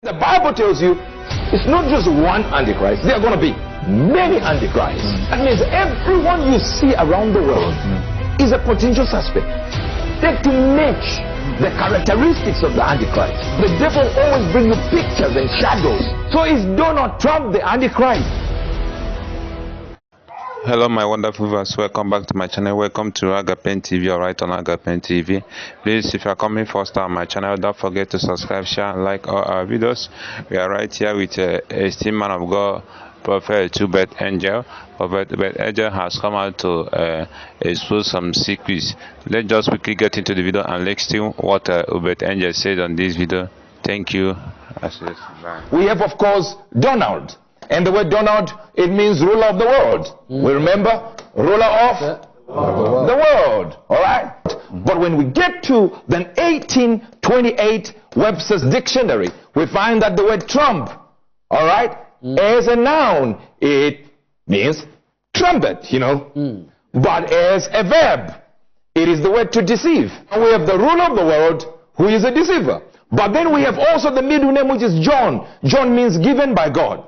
The Bible tells you it's not just one Antichrist. There are going to be many Antichrists. That means everyone you see around the world is a potential suspect. They have to match the characteristics of the Antichrist. The devil always brings you pictures and shadows. So is Donald Trump the Antichrist? Hello my wonderful viewers, welcome back to my channel. Welcome to Agapen TV, alright, on Agapen TV. Please, if you are coming first on my channel, don't forget to subscribe, share, and like all our videos. We are right here with a esteemed man of God, Prophet Uebert. Prophet Uebert has come out to expose some secrets. Let's just quickly get into the video and let's see what Uebert said on this video. Thank you. We have, of course, Donald. And the word Donald, it means ruler of the world. We remember? Ruler of the world. All right? But when we get to the 1828 Webster's Dictionary, we find that the word Trump, all right, as a noun, it means trumpet, you know. But as a verb, it is the word to deceive. And we have the ruler of the world, who is a deceiver. But then we have also the middle name, which is John. John means given by God.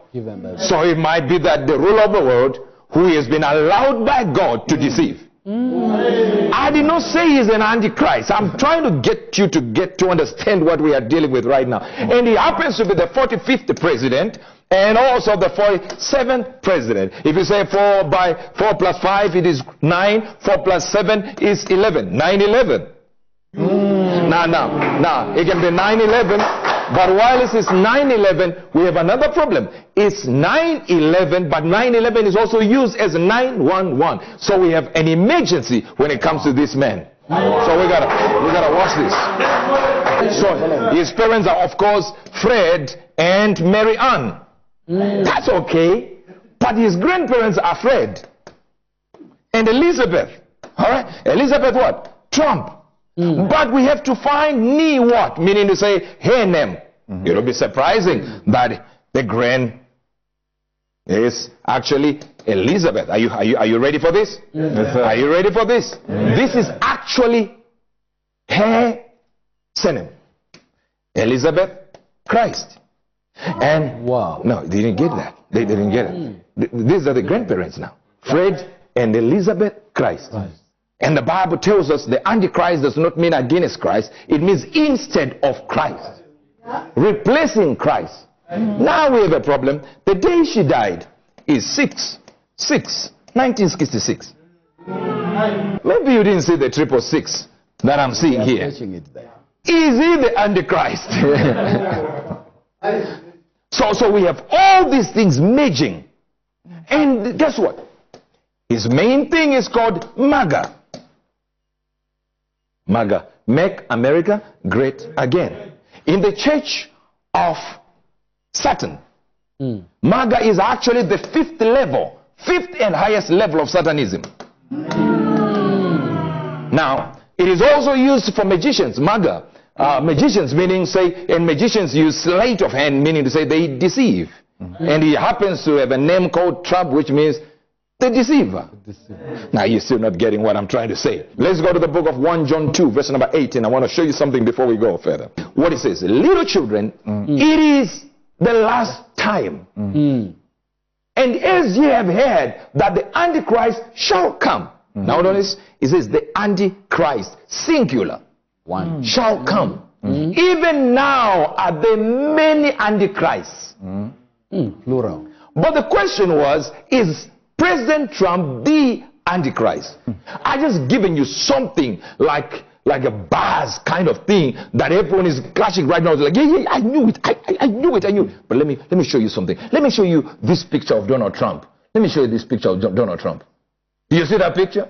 So it might be that the ruler of the world, who has been allowed by God to deceive. I did not say he's an Antichrist. I'm trying to get you to understand what we are dealing with right now. And he happens to be the 45th president and also the 47th president. If you say 4 plus 5, it is 9. 4 plus 7 is 11. 9/11. Now, it can be 9/11, but while it is 9/11, we have another problem. It's 9/11, but 9/11 is also used as 911. So we have an emergency when it comes to this man. So we gotta watch this. So his parents are, of course, Fred and Mary Ann. That's okay, but his grandparents are Fred and Elizabeth. All right, Elizabeth what? Trump. But we have to find ni what, meaning to say her name. It'll be surprising that the grand is actually Elizabeth. Are you ready for this? Yes, sir. Are you ready for this? This is actually her surname, Elizabeth Christ. And no, they didn't get that. They didn't get it. These are the grandparents now, Fred and Elizabeth Christ. And the Bible tells us the Antichrist does not mean against Christ. It means instead of Christ. Replacing Christ. Now we have a problem. The day she died is 1966. Maybe you didn't see the 666 that I'm seeing here. Is he the Antichrist? So we have all these things merging. And guess what? His main thing is called MAGA. MAGA, Make America Great Again. In the church of Satan, MAGA is actually the fifth and highest level of Satanism. Now, it is also used for magicians, MAGA. Magicians meaning, say, and magicians use sleight of hand, meaning to say they deceive. And he happens to have a name called Trump, which means the deceiver. Now you're still not getting what I'm trying to say. Let's go to the book of 1 John 2 verse number 18. I want to show you something before we go further. What it says, little children, it is the last time. And as ye have heard that the Antichrist shall come. Now notice, it says the Antichrist, singular, one, shall come. Even now are there many Antichrists. Plural. But the question was, is President Trump the Antichrist? I just given you something like a buzz kind of thing that everyone is clashing right now. It's like, yeah, I knew it. I knew it. But let me show you something. Let me show you this picture of Donald Trump. Let me show you this picture of Donald Trump. You see that picture?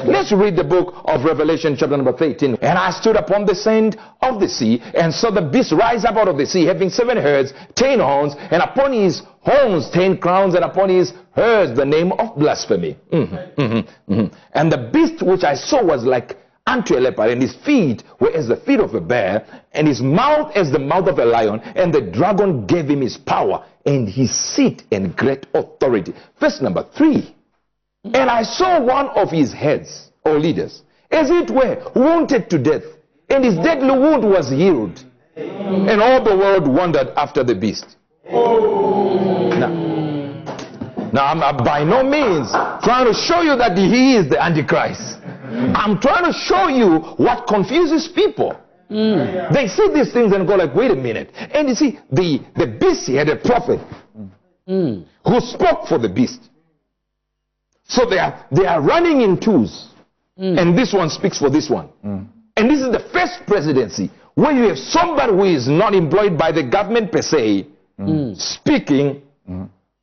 Let's read the book of Revelation chapter number 13. And I stood upon the sand of the sea and saw the beast rise up out of the sea, having 7 heads, 10 horns, and upon his horns 10 crowns, and upon his heads the name of blasphemy. And the beast which I saw was like unto a leopard, and his feet were as the feet of a bear, and his mouth as the mouth of a lion. And the dragon gave him his power and his seat and great authority. Verse number 3. And I saw one of his heads, or leaders, as it were, wounded to death, and his deadly wound was healed. And all the world wondered after the beast. Now I'm by no means trying to show you that he is the Antichrist. I'm trying to show you what confuses people. They see these things and go like, wait a minute. And you see, the beast had a prophet who spoke for the beast. So they are running in twos. And this one speaks for this one. And this is the first presidency where you have somebody who is not employed by the government per se, speaking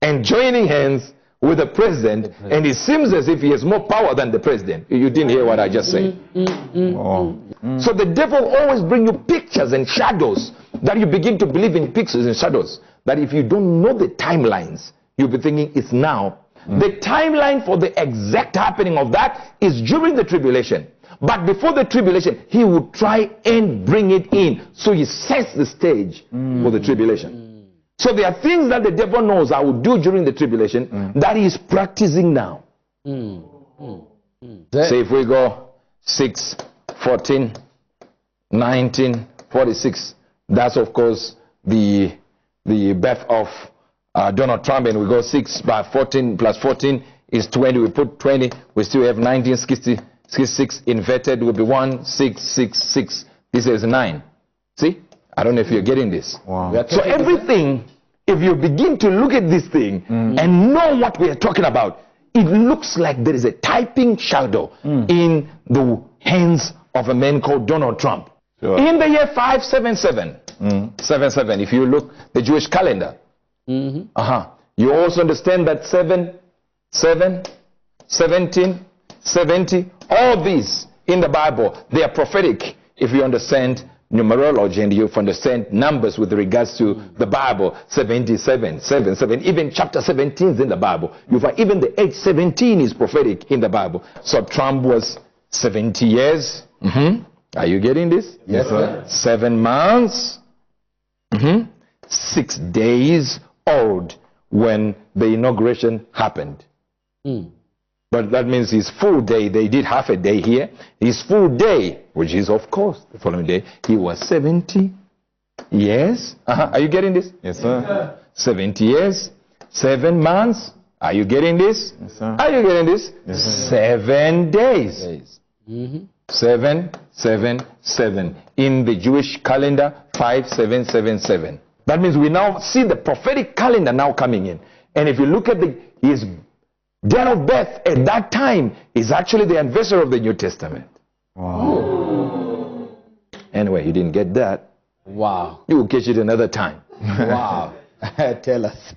and joining hands with the president, and it seems as if he has more power than the president. You didn't hear what I just said. So the devil always brings you pictures and shadows that you begin to believe in pictures and shadows. That if you don't know the timelines, you'll be thinking it's now. The timeline for the exact happening of that is during the tribulation. But before the tribulation, he would try and bring it in. So he sets the stage for the tribulation. So there are things that the devil knows I will do during the tribulation that he is practicing now. Say if we go 6, 14, 19, 46, that's of course the birth of Donald Trump, and we go 6 by 14 plus 14 is 20. We put 20, we still have 1966 inverted will be 1666. This is 9. See? I don't know if you're getting this. Wow. So everything, if you begin to look at this thing and know what we are talking about, it looks like there is a typing shadow in the hands of a man called Donald Trump. Sure. In the year 577, 77, if you look the Jewish calendar, you also understand that 7, 7, 17, 70, all these in the Bible, they are prophetic if you understand numerology and you understand numbers with regards to the Bible. 77, 7, 7, even chapter 17 is in the Bible. You find even the age 17 is prophetic in the Bible. So Trump was 70 years. Are you getting this? Yes, sir. 7 months, 6 days old when the inauguration happened. But that means his full day, they did half a day here. His full day, which is of course the following day, he was 70 years. Are you getting this? Yes, sir. 70 years, 7 months. Are you getting this? Yes, sir. Are you getting this? Yes, sir. 7 days. 7, 7, 7. In the Jewish calendar, 5777. That means we now see the prophetic calendar now coming in. And if you look at his date of birth at that time is actually the anniversary of the New Testament. Wow. Anyway, you didn't get that. Wow. You will catch it another time. Wow. Tell us.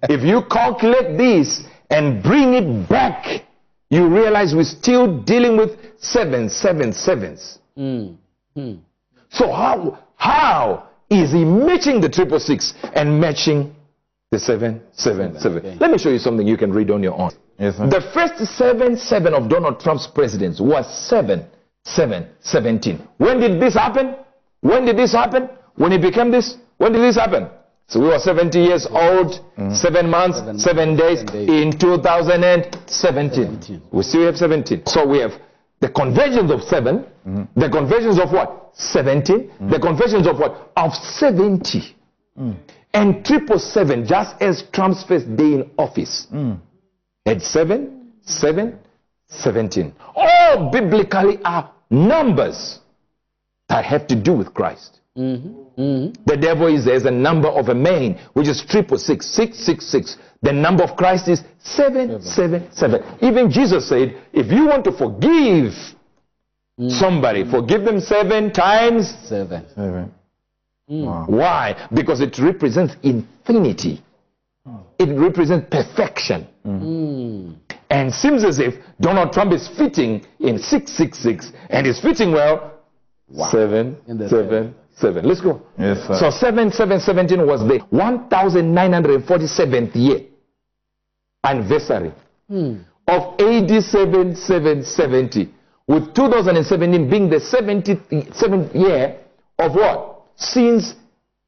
If you calculate this and bring it back, you realize we're still dealing with 7, 7, 7s. So how is he matching the 666 and matching the 7, 7, 7? Okay. Let me show you something you can read on your own. Yes, sir. The first 7, 7 of Donald Trump's presidency was 7, 7, 17. When did this happen? When did this happen? When he became this? When did this happen? So we were 70 years old, 7 months, 7 days in 2017. We still have 17. So we have the conversions of 7, the conversions of what? 17, the conversions of what? Of 70. And 777, just as Trump's first day in office, at 7, 7, 17. All biblically are numbers that have to do with Christ. The devil is as a number of a man, which is 666, 666. The number of Christ is 777. Even Jesus said, if you want to forgive somebody, forgive them 7 times 7. 7. Wow. Why? Because it represents infinity. It represents perfection. And seems as if Donald Trump is fitting in 666 and is fitting well 7, 7, 7. Let's go. Yes, sir. So 7, 7, 17 was the 1947th year anniversary of AD 7770, with 2017 being the 77th year of what? Since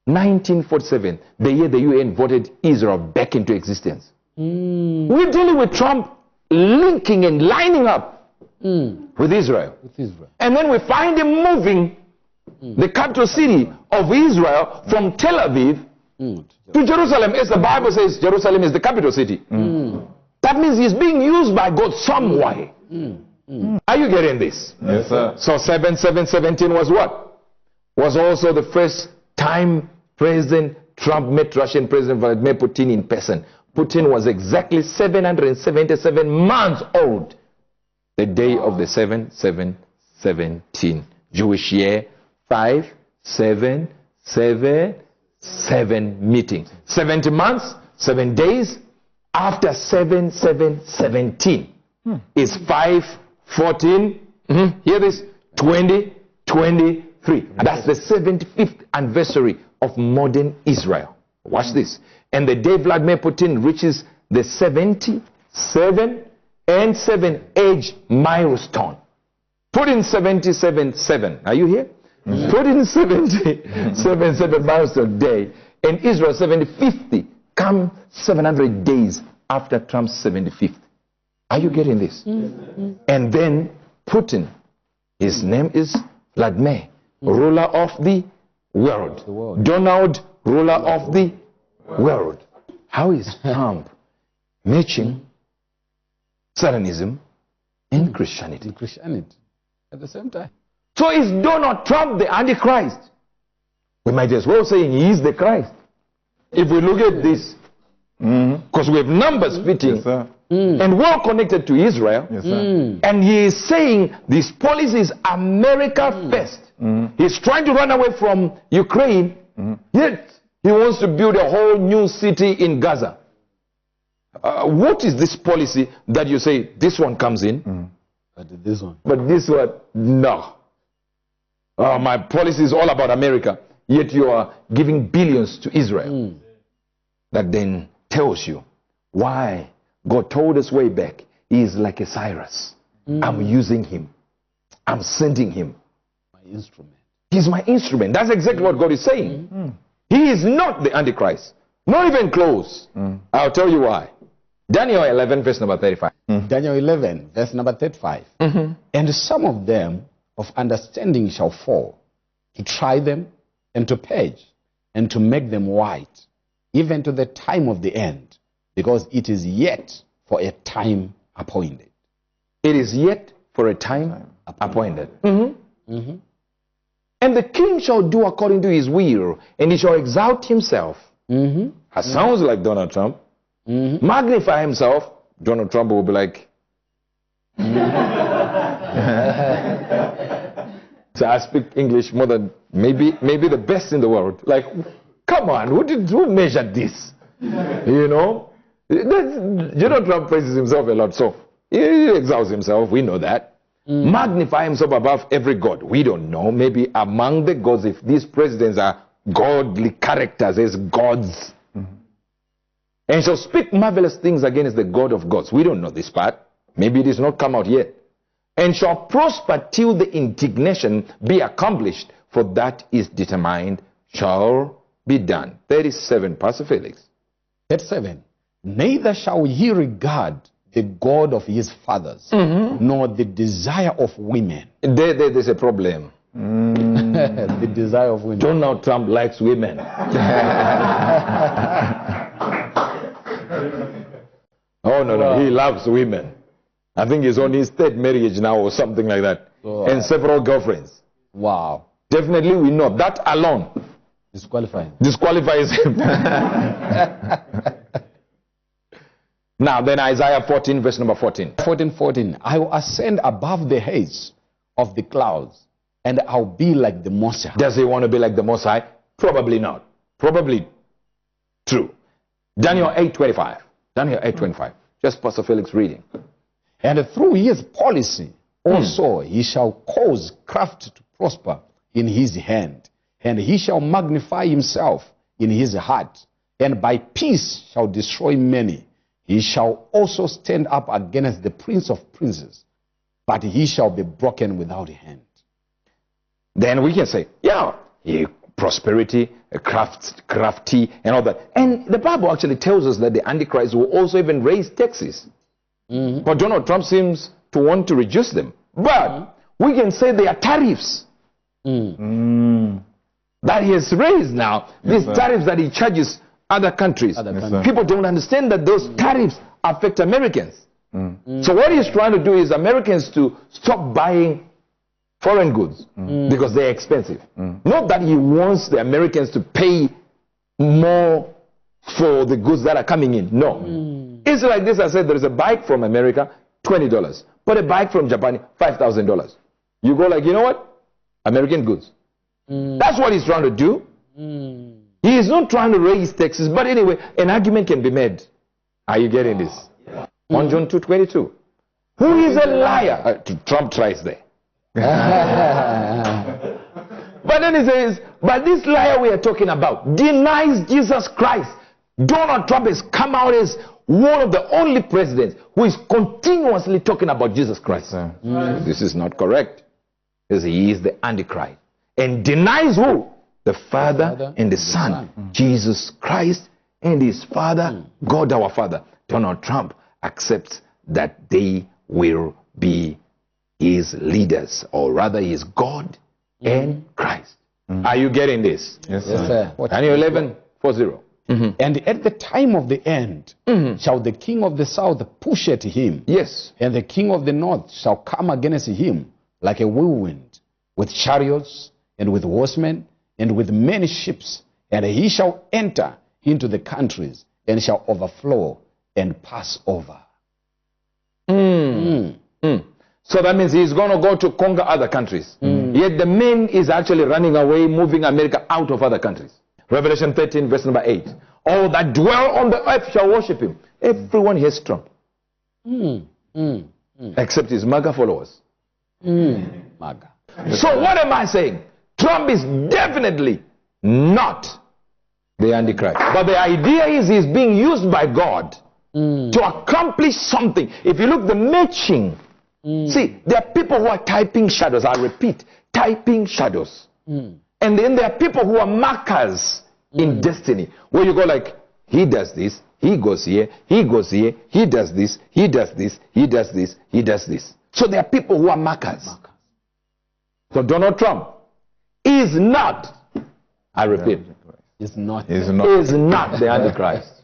1947, the year the UN voted Israel back into existence. We're dealing with Trump linking and lining up with Israel. With Israel. And then we find him moving the capital city of Israel, from Tel Aviv to Jerusalem. As the Bible says, Jerusalem is the capital city. That means he's being used by God some way. Are you getting this? Yes, sir. So 7/7/17 was what? Was also the first time President Trump met Russian President Vladimir Putin in person. Putin was exactly 777 months old the day of the 7/7/17 Jewish year 5777 meeting. 70 months, 7 days after 7/7/17 is 5/14. Hear this, 2023. That's the 75th anniversary of modern Israel. Watch this. And the day Vladimir Putin reaches the 77 and 7 age milestone. Put in 77/7. Are you here? Put in 77/7 milestone day. And Israel 750 come 700 days after Trump's 75th. Are you getting this? And then Putin, his name is Vladimir, ruler of the world. Donald, ruler of the world. How is Trump matching Satanism and Christianity? Christianity at the same time. So is Donald Trump the Antichrist? We might as well say he is the Christ. If we look at this, because we have numbers fitting Yes, sir. and well connected to Israel, Yes, sir. and he is saying this policy is America first. He's trying to run away from Ukraine, yet he wants to build a whole new city in Gaza. What is this policy that you say this one comes in, But this one. but this one, no. My policy is all about America, yet you are giving billions to Israel. That then tells you why God told us way back, he is like a Cyrus. I'm using him. I'm sending him. My instrument. He's my instrument. That's exactly what God is saying. He is not the Antichrist. Not even close. I'll tell you why. Daniel 11, verse number 35. Daniel 11, verse number 35. And some of them of understanding shall fall, to try them, and to purge, and to make them white, even to the time of the end, because it is yet for a time appointed. It is yet for a time appointed. And the king shall do according to his will, and he shall exalt himself. That sounds like Donald Trump. Magnify himself. Donald Trump will be like, so I speak English more than maybe the best in the world. Like, come on, who measured this? You know? Donald Trump praises himself a lot, so he exalts himself, we know that. Magnify himself above every god. We don't know. Maybe among the gods, if these presidents are godly characters as gods, and shall speak marvelous things against the God of gods. We don't know this part. Maybe it is not come out yet. And shall prosper till the indignation be accomplished, for that is determined shall be done. 37, Pastor Felix. 37. Neither shall he regard the God of his fathers, nor the desire of women. There's a problem. The desire of women. Donald Trump likes women. Oh, no, he loves women. I think he's on his third marriage now or something like that. And several girlfriends. Wow. Definitely we know that alone disqualifies him. Now then Isaiah 14 verse number 14. 14. I will ascend above the heads of the clouds, and I'll be like the Most High. Does he want to be like the Most High? Probably not. Probably true. Daniel 8:25. Daniel 8:25. Just Pastor Felix reading. And through his policy also he shall cause craft to prosper in his hand, and he shall magnify himself in his heart, and by peace shall destroy many. He shall also stand up against the Prince of Princes, but he shall be broken without a hand. Then we can say, yeah, prosperity, crafty, and all that. And the Bible actually tells us that the Antichrist will also even raise taxes. But Donald Trump seems to want to reduce them. But we can say they are tariffs. that he has raised now, these tariffs that he charges other countries. People don't understand that those tariffs affect Americans. So what he's trying to do is Americans to stop buying foreign goods because they're expensive. Not that he wants the Americans to pay more for the goods that are coming in. No. It's like this. I said there is a bike from America, $20. But a bike from Japan, $5,000. You go like, you know what? American goods. That's what he's trying to do. He is not trying to raise taxes. But anyway, an argument can be made. Are you getting this? 1 John 2:22. Who is a liar? Trump tries there. But then he says, but this liar we are talking about denies Jesus Christ. Donald Trump has come out as one of the only presidents who is continuously talking about Jesus Christ. This is not correct. Because he is the Antichrist. And denies who? The Father and the Son. Jesus Christ and his Father, God our Father. Donald Trump accepts that they will be his leaders, or rather his God and Christ. Are you getting this? Yes, sir. Daniel 11:40. And at the time of the end shall the king of the south push at him. Yes. And the king of the north shall come against him like a whirlwind, with chariots and with horsemen and with many ships. And he shall enter into the countries and shall overflow and pass over. So that means he's going to go to conquer other countries. Yet the man is actually running away, moving America out of other countries. Revelation 13, verse number 8. All that dwell on the earth shall worship him. Everyone hates Trump. Except his MAGA followers. MAGA. So what am I saying? Trump is definitely not the Antichrist. But the idea is he's being used by God to accomplish something. If you look, the matching. See, there are people who are typing shadows. I repeat, typing shadows. And then there are people who are markers in destiny. Where you go like, he does this, he goes here, he goes here, he does this, he does this, he does this, he does this. So there are people who are markers. So Donald Trump is not, I repeat, It's not. is not the Antichrist.